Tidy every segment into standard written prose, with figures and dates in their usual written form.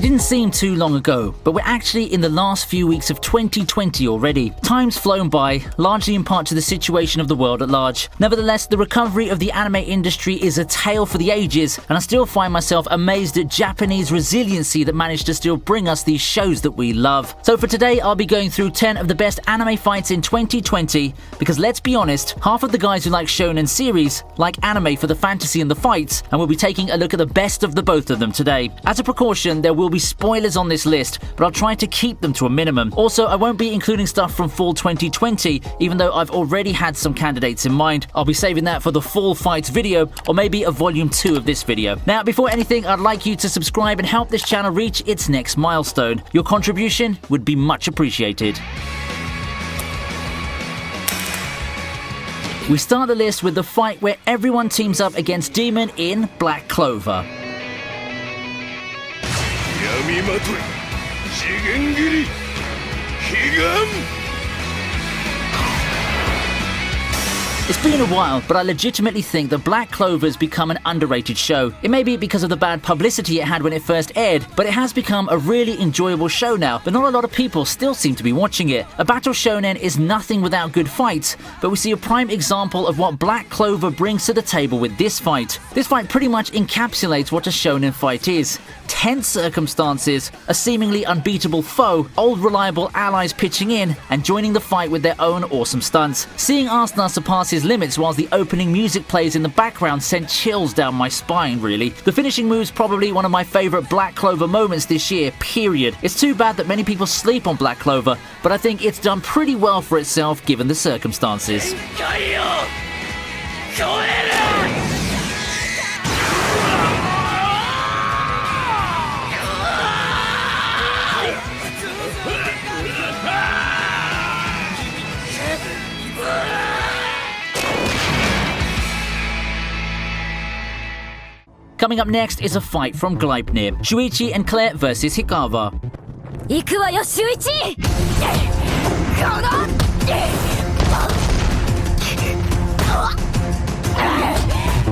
didn't seem too long ago, but we're actually in the last few weeks of 2020 already. Time's flown by, largely in part to the situation of the world at large. Nevertheless, the recovery of the anime industry is a tale for the ages, and I still find myself amazed at Japanese resiliency that managed to still bring us these shows that we love. So for today, I'll be going through 10 of the best anime fights in 2020, because let's be honest, half of the guys who like shonen series like anime for the fantasy and the fights, and we'll be taking a look at the best of the both of them today. As a precaution, there will be spoilers on this list, but I'll try to keep them to a minimum. Also, I won't be including stuff from fall 2020, even though I've already had some candidates in mind. I'll be saving that for the fall fights video, or maybe a volume 2 of this video. Now, before anything, I'd like you to subscribe and help this channel reach its next milestone. Your contribution would be much appreciated. We start the list with the fight where everyone teams up against Demon in Black Clover. It's been a while, but I legitimately think that Black Clover has become an underrated show. It may be because of the bad publicity it had when it first aired, but it has become a really enjoyable show now, but not a lot of people still seem to be watching it. A battle shonen is nothing without good fights, but we see a prime example of what Black Clover brings to the table with this fight. This fight pretty much encapsulates what a shonen fight is. Tense circumstances, a seemingly unbeatable foe, old reliable allies pitching in, and joining the fight with their own awesome stunts. Seeing Asuna surpass his limits whilst the opening music plays in the background sent chills down my spine, really. The finishing move's probably one of my favourite Black Clover moments this year, period. It's too bad that many people sleep on Black Clover, but I think it's done pretty well for itself given the circumstances. Coming up next is a fight from Gleipnir. Shuichi and Claire versus Hikawa.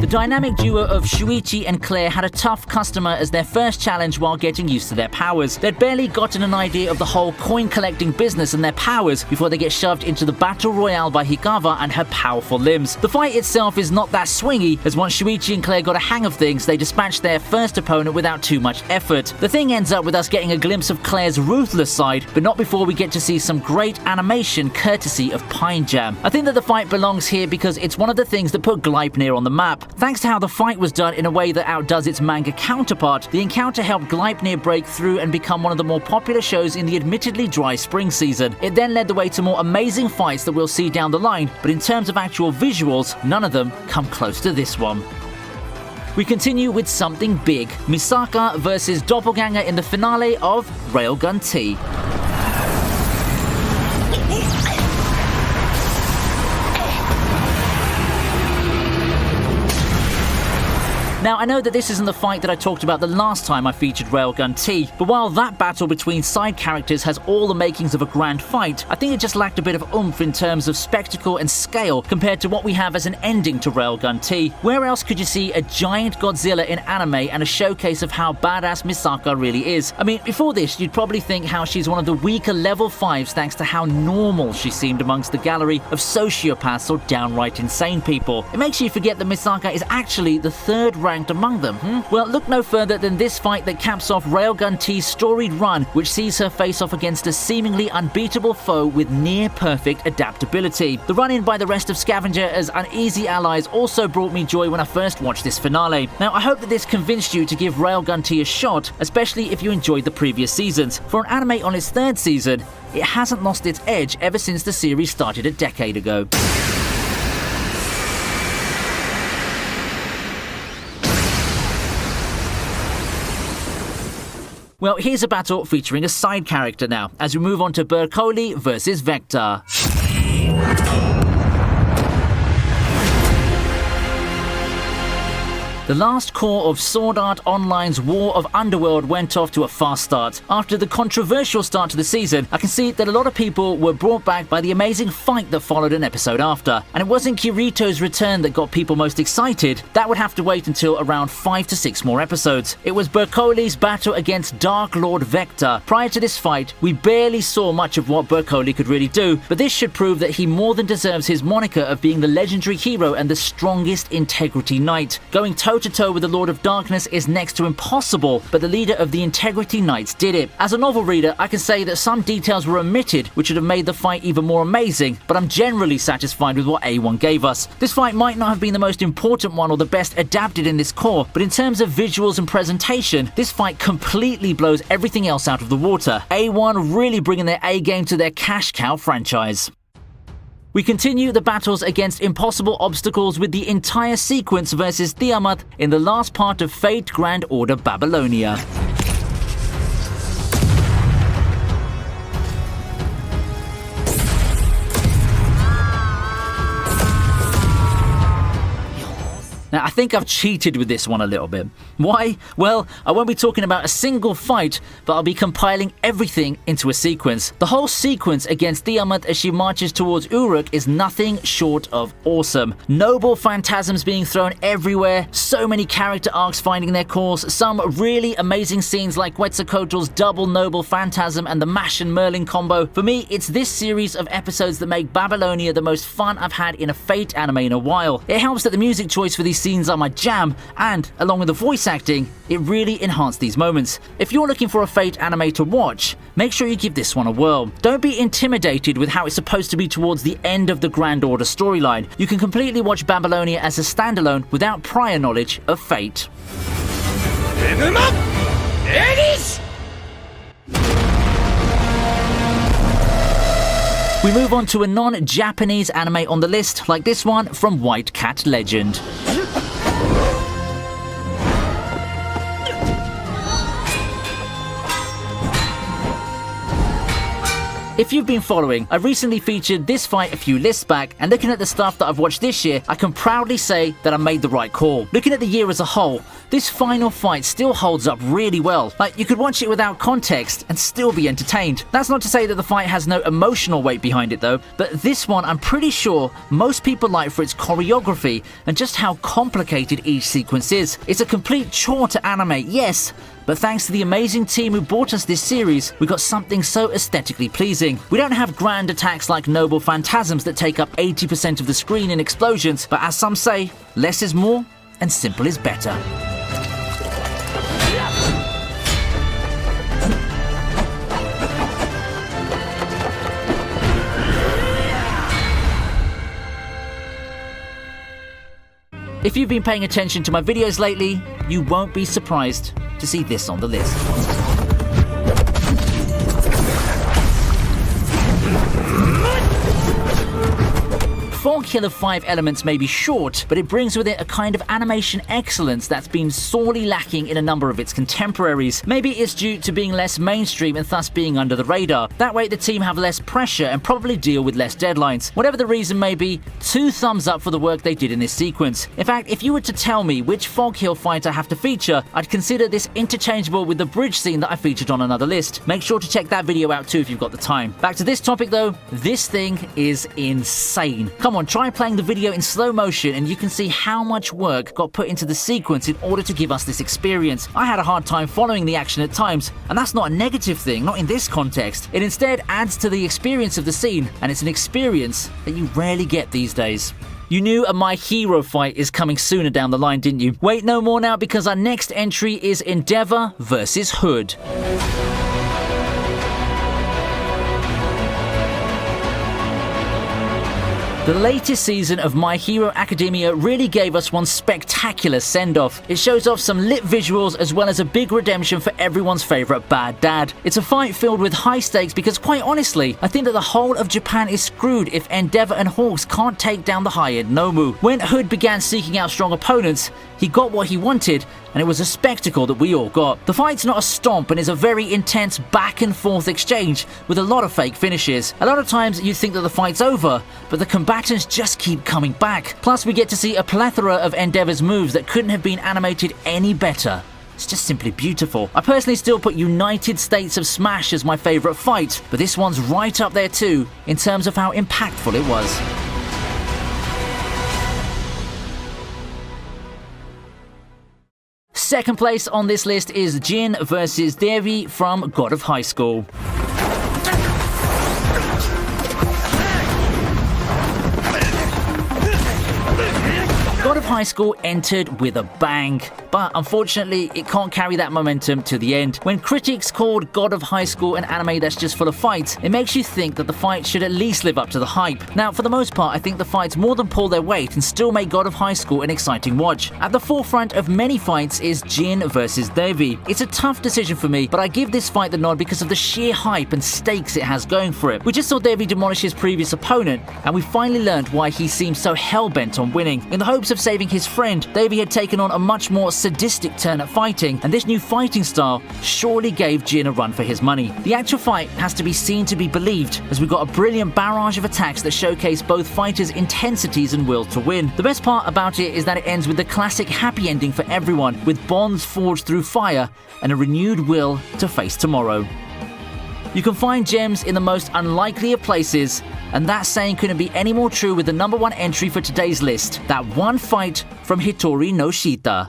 The dynamic duo of Shuichi and Claire had a tough customer as their first challenge while getting used to their powers. They'd barely gotten an idea of the whole coin-collecting business and their powers before they get shoved into the battle royale by Hikawa and her powerful limbs. The fight itself is not that swingy, as once Shuichi and Claire got a hang of things, they dispatched their first opponent without too much effort. The thing ends up with us getting a glimpse of Claire's ruthless side, but not before we get to see some great animation courtesy of Pine Jam. I think that the fight belongs here because it's one of the things that put Gleipnir on the map. Thanks to how the fight was done in a way that outdoes its manga counterpart, the encounter helped Gleipnir break through and become one of the more popular shows in the admittedly dry spring season. It then led the way to more amazing fights that we'll see down the line, but in terms of actual visuals, none of them come close to this one. We continue with something big. Misaka versus Doppelganger in the finale of Railgun T. Now, I know that this isn't the fight that I talked about the last time I featured Railgun T, but while that battle between side characters has all the makings of a grand fight, I think it just lacked a bit of oomph in terms of spectacle and scale compared to what we have as an ending to Railgun T. Where else could you see a giant Godzilla in anime and a showcase of how badass Misaka really is? I mean, before this, you'd probably think how she's one of the weaker level 5s thanks to how normal she seemed amongst the gallery of sociopaths or downright insane people. It makes you forget that Misaka is actually the third ranked among them, Well, look no further than this fight that caps off Railgun T's storied run, which sees her face off against a seemingly unbeatable foe with near-perfect adaptability. The run-in by the rest of Scavenger as uneasy allies also brought me joy when I first watched this finale. Now, I hope that this convinced you to give Railgun T a shot, especially if you enjoyed the previous seasons. For an anime on its third season, it hasn't lost its edge ever since the series started a decade ago. Well, here's a battle featuring a side character now, as we move on to Berkoli versus Vector. The last core of Sword Art Online's War of Underworld went off to a fast start. After the controversial start to the season, I can see that a lot of people were brought back by the amazing fight that followed an episode after. And it wasn't Kirito's return that got people most excited. That would have to wait until around 5 to 6 more episodes. It was Bercoli's battle against Dark Lord Vector. Prior to this fight, we barely saw much of what Bercoli could really do, but this should prove that he more than deserves his moniker of being the legendary hero and the strongest Integrity Knight. Going toe-to-toe with the Lord of Darkness is next to impossible, but the leader of the Integrity Knights did it. As a novel reader, I can say that some details were omitted, which would have made the fight even more amazing, but I'm generally satisfied with what A1 gave us. This fight might not have been the most important one or the best adapted in this core, but in terms of visuals and presentation, this fight completely blows everything else out of the water. A1 really bringing their A game to their cash cow franchise. We continue the battles against impossible obstacles with the entire sequence versus Tiamat in the last part of Fate Grand Order Babylonia. Now, I think I've cheated with this one a little bit. Why? Well, I won't be talking about a single fight, but I'll be compiling everything into a sequence. The whole sequence against Tiamat as she marches towards Uruk is nothing short of awesome. Noble phantasms being thrown everywhere, so many character arcs finding their course, some really amazing scenes like Quetzalcoatl's double noble phantasm and the Mash and Merlin combo. For me, it's this series of episodes that make Babylonia the most fun I've had in a Fate anime in a while. It helps that the music choice for these scenes are my jam, and along with the voice acting, it really enhanced these moments. If you're looking for a Fate anime to watch, make sure you give this one a whirl. Don't be intimidated with how it's supposed to be towards the end of the Grand Order storyline. You can completely watch Babylonia as a standalone without prior knowledge of Fate. We move on to a non-Japanese anime on the list, like this one from White Cat Legend. If you've been following, I recently featured this fight a few lists back, and looking at the stuff that I've watched this year, I can proudly say that I made the right call. Looking at the year as a whole, this final fight still holds up really well. Like, you could watch it without context and still be entertained. That's not to say that the fight has no emotional weight behind it though, but this one I'm pretty sure most people like for its choreography and just how complicated each sequence is. It's a complete chore to animate, yes, but thanks to the amazing team who brought us this series, we got something so aesthetically pleasing. We don't have grand attacks like noble phantasms that take up 80% of the screen in explosions, but as some say, less is more and simple is better. If you've been paying attention to my videos lately, you won't be surprised to see this on the list. Fog Hill of 5 Elements may be short, but it brings with it a kind of animation excellence that's been sorely lacking in a number of its contemporaries. Maybe it's due to being less mainstream and thus being under the radar. That way the team have less pressure and probably deal with less deadlines. Whatever the reason may be, 2 thumbs up for the work they did in this sequence. In fact, if you were to tell me which Fog Hill fight I have to feature, I'd consider this interchangeable with the bridge scene that I featured on another list. Make sure to check that video out too if you've got the time. Back to this topic though, this thing is insane. Come on, try playing the video in slow motion and you can see how much work got put into the sequence in order to give us this experience. I had a hard time following the action at times, and that's not a negative thing, not in this context. It instead adds to the experience of the scene, and it's an experience that you rarely get these days. You knew a My Hero fight is coming sooner down the line, didn't you? Wait no more now, because our next entry is Endeavor versus Hood. The latest season of My Hero Academia really gave us one spectacular send-off. It shows off some lit visuals as well as a big redemption for everyone's favourite bad dad. It's a fight filled with high stakes because, quite honestly, I think that the whole of Japan is screwed if Endeavor and Hawks can't take down the high-end Nomu. When Hood began seeking out strong opponents, he got what he wanted, and it was a spectacle that we all got. The fight's not a stomp and is a very intense back and forth exchange with a lot of fake finishes. A lot of times you think that the fight's over, but the combatants just keep coming back. Plus we get to see a plethora of Endeavor's moves that couldn't have been animated any better. It's just simply beautiful. I personally still put United States of Smash as my favourite fight, but this one's right up there too in terms of how impactful it was. Second place on this list is Jin versus Devi from God of High School. God of High School entered with a bang, but unfortunately it can't carry that momentum to the end. When critics called God of High School an anime that's just full of fights, it makes you think that the fight should at least live up to the hype. Now, for the most part, I think the fights more than pull their weight and still make God of High School an exciting watch. At the forefront of many fights is Jin versus Devi. It's a tough decision for me, but I give this fight the nod because of the sheer hype and stakes it has going for it. We just saw Devi demolish his previous opponent, and we finally learned why he seemed so hell-bent on winning. In the hopes of saving his friend, Devi had taken on a much more sadistic turn at fighting, and this new fighting style surely gave Jin a run for his money. The actual fight has to be seen to be believed, as we got a brilliant barrage of attacks that showcase both fighters' intensities and will to win. The best part about it is that it ends with the classic happy ending for everyone, with bonds forged through fire and a renewed will to face tomorrow. You can find gems in the most unlikely of places, and that saying couldn't be any more true with the number one entry for today's list, that one fight from Hitori no Shita.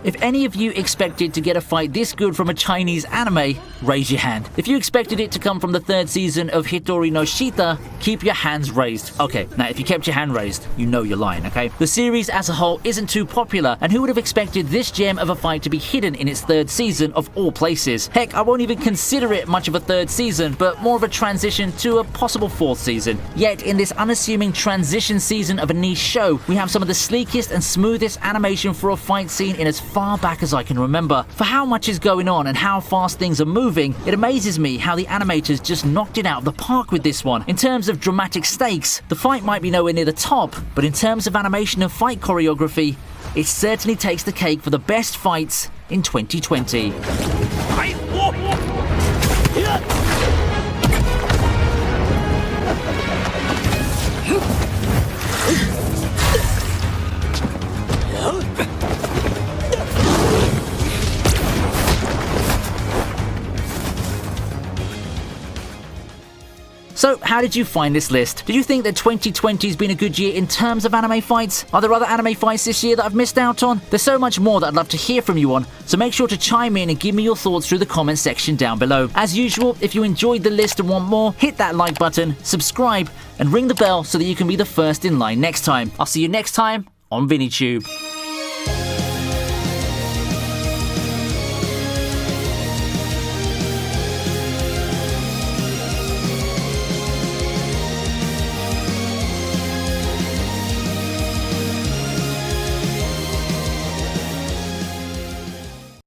If any of you expected to get a fight this good from a Chinese anime, raise your hand. If you expected it to come from the third season of Hitori no Shita, keep your hands raised. Okay, now if you kept your hand raised, you know you're lying, okay? The series as a whole isn't too popular, and who would have expected this gem of a fight to be hidden in its third season of all places? Heck, I won't even consider it much of a third season, but more of a transition to a possible fourth season. Yet, in this unassuming transition season of a niche show, we have some of the sleekest and smoothest animation for a fight scene in as far back as I can remember. For how much is going on and how fast things are moving, it amazes me how the animators just knocked it out of the park with this one. In terms of dramatic stakes, the fight might be nowhere near the top, but in terms of animation and fight choreography, it certainly takes the cake for the best fights in 2020. So, how did you find this list? Did you think that 2020 has been a good year in terms of anime fights? Are there other anime fights this year that I've missed out on? There's so much more that I'd love to hear from you on, so make sure to chime in and give me your thoughts through the comment section down below. As usual, if you enjoyed the list and want more, hit that like button, subscribe, and ring the bell so that you can be the first in line next time. I'll see you next time on ViniTube.